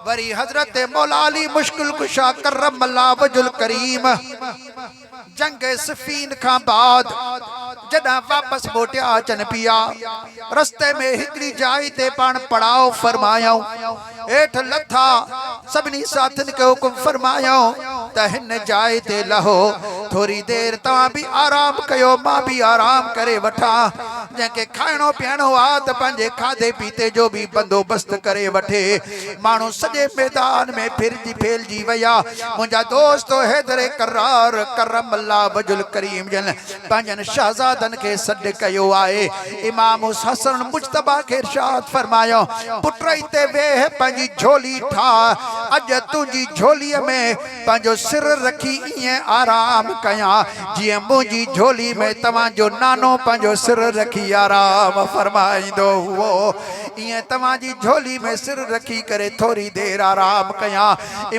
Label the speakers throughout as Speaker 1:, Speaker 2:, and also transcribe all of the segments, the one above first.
Speaker 1: वरी हजरत मौला अली मुश्किल कुशा करम अल्लाह वजुल करीम जंग सिफीन का बाद जदा वापस मोटिया अचन पिया रस्ते में हिकड़ी जाई ते पान पड़ाव फरमायो हेठ लथा सभिनी साथन के हुक्म फरमायो त हिन जाए ते लहो थोड़ी देर तव्हां भी आराम कयो मां भी आराम करे वठा जंहिंखे खाइणो पीअणो आ त पंहिंजे खाधे पीते जो भी बंदोबस्त करे वठे माण्हू सॼे मैदान में फिरजी फैलजी विया मुंहिंजा दोस्त हैदर करार करम अल्लाह वजुल करीम जन पंहिंजनि शहजादनि खे सॾु कयो आहे इमाम हसन मुजतबा खे इरशाद फरमायो पुट हिते वेह पंहिंजी झोली ठाह अॼु तुंहिंजी झोलीअ में पंहिंजो सिर रखी ईअं आराम कयां जीअं मुंहिंजी झोली में तव्हांजो नानो पंहिंजो सिर रखी आराम फरमाईंदो हुओ ईअं तव्हांजी झोली में सिर रखी करे थोड़ी देर आराम कयां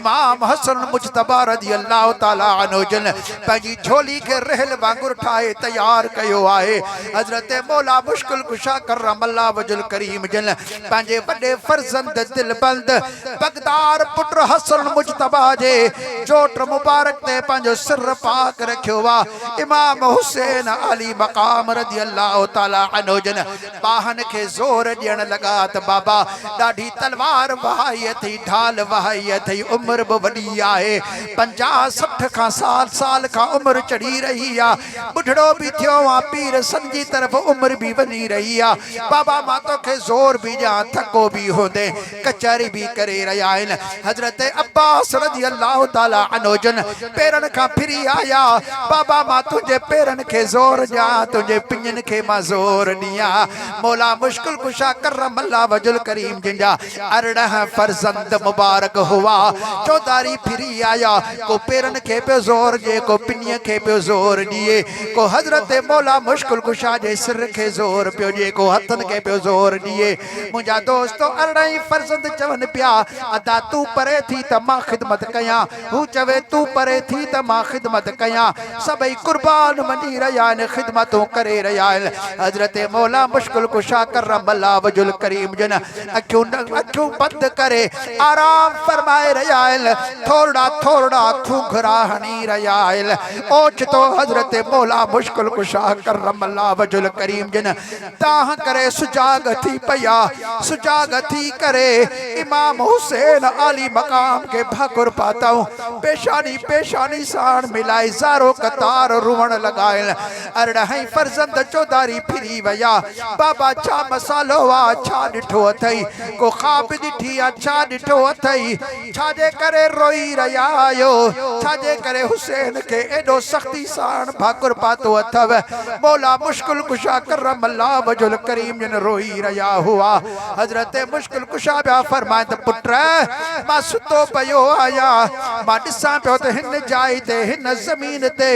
Speaker 1: इमाम हसन मुजतबा रज़ी अल्लाह ताला अन्हु जन पंहिंजी झोली के रहल वांगुर ठाहे तैयार कयो आहे हजरत मौला मुश्किल कुशा करम अल्लाह वजुल करीम जन पंहिंजे वॾे फर्जंद दिलबंद बगदार पुट हसन मुजतबा जे चोट मुबारक ते पंहिंजो सिर पाक रखियो आहे इमाम हुसैन अली मकाम रज़ी अल्लाह ताला अन्हु जन बाहन के जोर ॾियण लॻा त बाबा ॾाढी तलवार वहाई अथई ढाल वहाई अथई उम्र बि वॾी आहे 50-60 खां साल खां उम्र चढ़ी रही आहे बुढ़ड़ो भी थियो आहे पीर सन जी तरफ उम्र भी वधी रही आहे बाबा मां तोखे ज़ोर भी ॾियां थको भी हूंदे कचहरी भी करे रहिया आहिनि हजरत अब्बास रज़ी अल्लाह ताला अन्हु जन पेरनि खां फिरी आया बाबा मां तुंहिंजे पेरनि खे ज़ोर ॾियां तुंहिंजे पिञनि खे मां ज़ोर ॾियां मौला मुश्किल कुशा करम अल्लाह वजुल करीम जिंजा 18 फर्जंद मुबारक हुआ चौधारी फिरी आया को पेरनि खे पियो ज़ोर ॾिए को पिञ खे पियो ज़ोर ॾिए को हजरत मौला मुश्किल कुशा जे सिर खे ज़ोर पियो ॾिए को हथनि खे पियो ज़ोर ॾिए मुंहिंजा दोस्तो 18 फर्जंद चवनि पिया अदा तूं परे थी त मां ख़िदमत कयां हू चवे तूं परे थी त मां ख़िदमत कयां सभई कुर्बान मञी रहिया आहिनि ख़िदमतूं करे रहिया आहिनि हजरत मौला मुश्किल कुशा करम अल्लाह वजुल करीम जन अखियूं बंद करे आराम फरमाए रहिया आहिनि थोड़ा थोड़ा घुघरा हणी रहिया आहिनि ओचितो हजरत मौला मुश्किल कुशा करम अल्लाह वजुल करीम जन ताह करे सुजाग थी पया सुजाग थी करे इमाम हुसैन अली मकाम के भाकुर पाताऊं पेशानी पेशानी साण मिलाई ज़ारो कतार रुवण लगाइल 18 फर्जंद चौधारी फिरी वया बाबा छा मसालो आ छा ॾिठो अथई को ख़्वाब ॾिठी आ छा ॾिठो अथई छाजे करे रोई रहिया आहियो छाजे करे हुसैन के एडो सख्ती साण भाकुर पातो अथव मौला मुश्किल कुशा करम अल्लाह वजुल करीम जन रोई रहिया हुआ हजरत मुश्किल कुशा बिया फरमाए त पुट मां सुतो पियो आया मां ॾिसां पियो त हिन जाइ ते हिन ज़मीन ते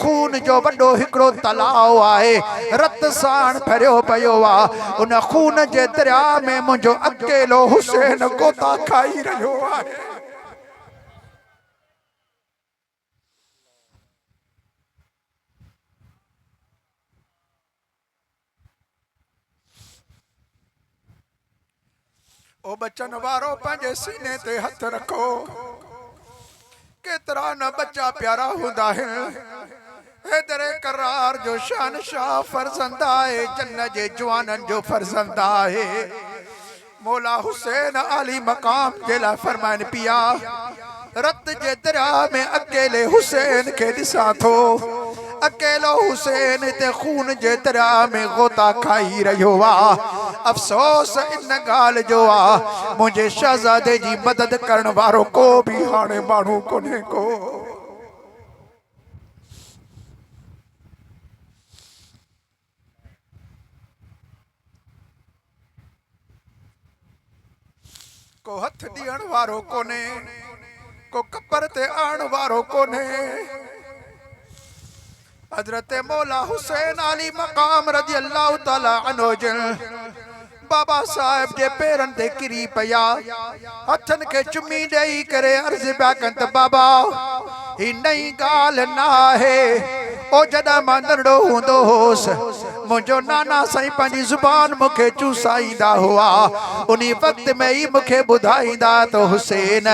Speaker 1: खून जो वॾो हिकिड़ो तलाउ आहे रत साण भरियो पियो आहे उन खून जे दरिया में मुंहिंजो अकेलो हुसैन गोता खाई रहियो आहे ओ बचन वारो पंहिंजे सीने ते हथ रखो केतरा न बच्चा प्यारा हुंदा आहिनि हैदर करार जो शानशाह फर्जंद आहे जन्नत जे जवाननि जो फर्जंद आहे मौला हुसैन अली मकाम जे लाइ फरमाइनि पिया रत जे दरिया में अकेले हुसैन के ॾिसां थो अकेलो हुसैन ते खून जे दरिया में गोता खाई रहियो आहे अफसोस इन ॻाल्हि जो आहे मुंहिंजे शहज़ादे जी मदद करण वारो को बि हाणे माण्हू कोन्हे को को हथ ॾियण वारो कोन्हे को कबर ते आण वारो कोन्हे हजरत मौला हुसैन अली मकाम रज़ी अल्लाह ताला अन्हु जन बाबा साहिब जे पेरनि ते किरी पिया हथनि खे चुमी ॾेई करे अर्ज़ पिया कनि त बाबा ही नई ॻाल्हि न आहे ओ जॾहिं मां नंढो हूंदो हुउसि मुझो नाना साईं पंहिंजी ज़ुबान मूंखे चूसाईंदा हुआ उन्हीं वक्त में ही मूंखे ॿुधाईंदा तो हुसैन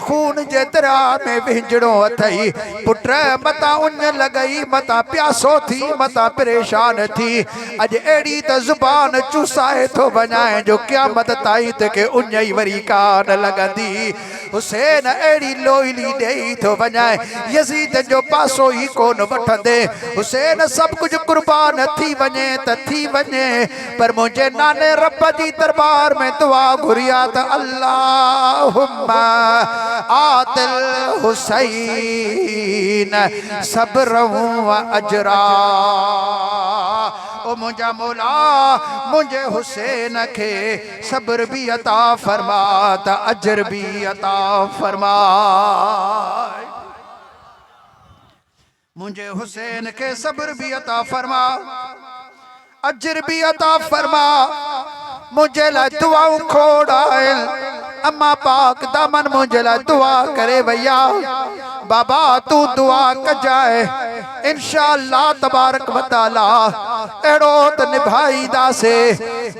Speaker 1: खून जे दरिया में विझणो अथई पुट मता उन लॻई मता प्यासो थी मता परेशान थी अॼु अहिड़ी त ज़ुबान चूसाए थो वञाए जो क़यामत ताईं तोखे उन ई वरी कान लॻंदी हुसैन अहिड़ी लोइली ॾेई थो वञाए यज़ीद जो पासो ई कोन वठंदे हुसैन सभु कुझु कुर्बान थी वञे त थी वञे पर मुंहिंजे नाने रब जी दरबार में दुआ घुरिया त अल्लाहुम्मा आतिल हुसैन सब्रहु व अजरा ओ मुंहिंजा मौला मुंहिंजे हुसैन खे सब्र भी अता फरमा त अजर भी अता फरमा मुझे हुसैन के सब्र भी अता फरमा अजर भी अता फरमा मुझे ला दुआऊं खोड़ायल अम्मा पाक दामन मुझे ला दुआ करे भैया बाबा तू दुआ कजाए इंशाअल्लाह तबारक व तआला एड़ो त निभाईदा से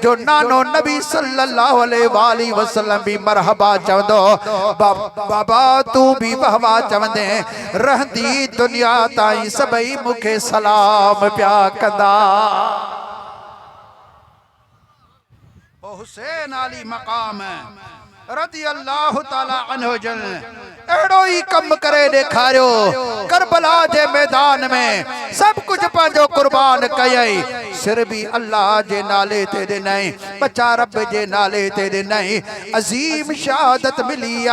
Speaker 1: जो नानो नबी सल्लल्लाहु अलैहि वसल्लम भी मरहबा चवंदो बाबा तू भी वाहवा चवंदे रहंदी दुनिया ताईं सभई मूंखे सलाम प्या कंदा ओ हुसैन अली मकाम रदी अल्लाह ताला अन्हु जल एड़ो ही कम करे ॾेखारियो करबला जे मैदान में सब कुछ पंहिंजो कुर्बान कयई सिर भी अल्लाह जे नाले ते ॾिनई बचा रब जे नाले ते ॾिनई अजीम शहादत मिली आ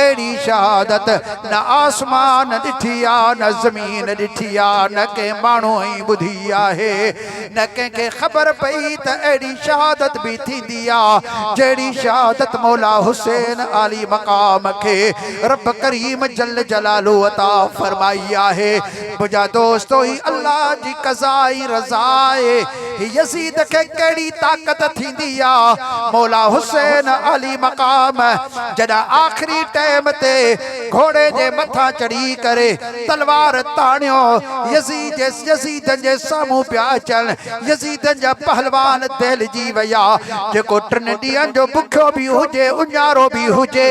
Speaker 1: एड़ी शहादत न आसमान ॾिठी आ न ज़मीन ॾिठी आ न के माण्हू ई ॿुधी आहे न कंहिंखे ख़बर पई त एड़ी शहादत भी थींदी आ जहिड़ी शहादत मौला हुसैन अली मकाम के रब करीम जल जलालु अता फरमाई आहे मुझा दोस्तों ही अल्लाह जी कज़ाई रज़ाए यजीद के केड़ी ताकत थींदी आ मौला हुसैन अली मकाम जदा आखिरी टाइम ते घोड़े जे मथा चढ़ी करे तलवार ताणियो यजीद जे सामू पिया अचन यजीद जा पहलवान दिल जी वया जेको 3 ॾींहंनि जो बुखियो भी हुजे उन्यारो भी हुजे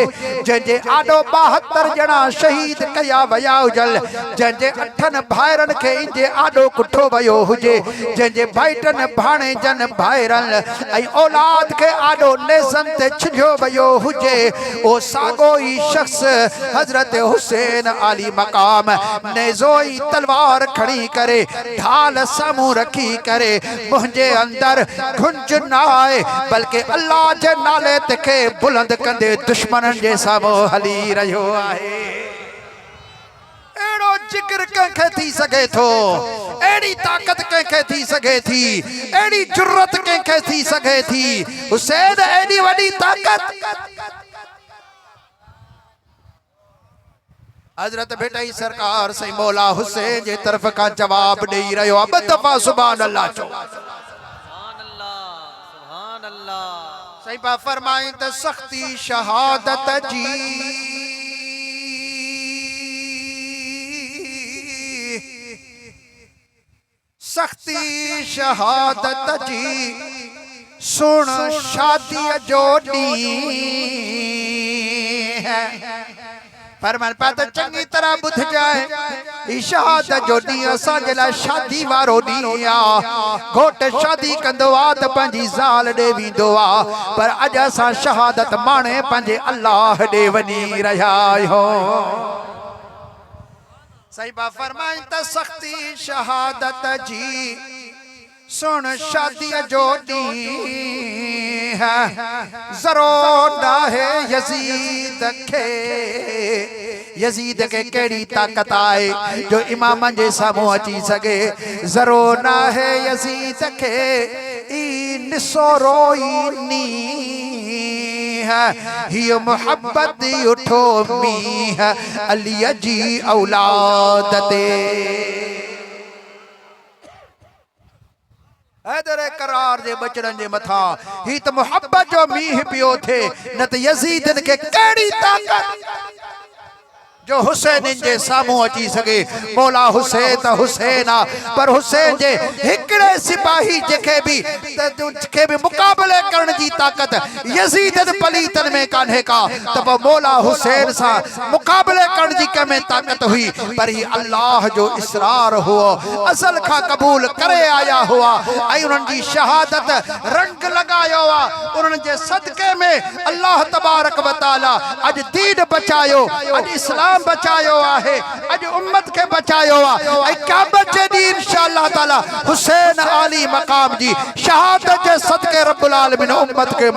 Speaker 1: जंहिंजे आॾो 72 ॼणा शहीद कया वया हुजल जंहिंजे 8 भाइरनि खे इंजे आॾो कुठो वयो हुजे जंहिंजे भाइटनि भाणे जन भाइरनि ऐं औलाद खे आॾो नेज़न ते छिॼियो वयो हुजे ओ साॻो ई शख्स हज़रत हुसैन अली मकाम नेज़ो ई तलवार खणी करे ढाल साम्हूं रखी करे मुंहिंजे अंदर घुंज न आहे बल्कि अल्लाह जे नाले ते खे बुलंद कंदे दुश्मननि जे साम्हूं हली रहियो आहे एड़ो जिक्र कंखे थी सके थो एड़ी ताकत कंखे थी सके थी एड़ी जुर्रत कंखे थी सके थी हुसैन एड़ी वडी ताकत हजरत बेटाई सरकार सही मौला हुसैन जे तरफ का जवाब ॾेई रहियो अब दफ़ा सुभान अल्लाह चो सुभान अल्लाह सही पा फरमाई त सख्ती शहादत जी सख्ती शहादत जी सुन शादी जो ॾींहुं है फरमान पात चंगी तरह बुध जाए शहादत जो ॾींहुं असांजे लाइ शादी वारो ॾींहुं आ घोट शादी कंदो आ त पंहिंजी ज़ाल ॾे वेंदो आ पर अॼु असां शहादत माणे पंहिंजे अल्लाह ॾे वञी रहिया आहियूं सही बा फरमाई त सख्ती शहादत जी सुन शादी जो ॾींहुं है ज़रो नाहे यजीद के केड़ी ताकत आए जो इमाम जे सामूं अची सके ज़रो नाहे यजीद के ई निसोरो ई नी है हिय मोहब्बत उठो मी है अली जी औलाद ते हैदर करार जे बचड़न जे मथा ही त मोहब्बत जो मीह पियो थे न त यजीदन के केड़ी ताकत जो हुसैन जे साम्हूं अची सके। मौला हुसैन त हुसैन आ, पर हुसैन जे हिकड़े सिपाही जेके भी मुकाबले करण जी ताकत यजीदन पलीतन में कान्हे का, त पोइ मौला हुसैन सां मुकाबले करण जी कंहिंमें ताकत हुई, पर ही अल्लाह जो इसरार हुओ, असल खां क़बूल करे आया हुआ ऐं उन्हनि जी शहादत रंग लगायो आ। उन्हनि जे सदके में अल्लाह तबारक व तआला अज दीन बचायो, अज इस्लाम बचायो आहे, अज उम्मत के बचायो आ। क़यामत जे ॾींहुं इंशाअल्लाह ताला हुसैन आली मकाम जी शहादत जे सदके रब्बुल आलमीन उम्मत के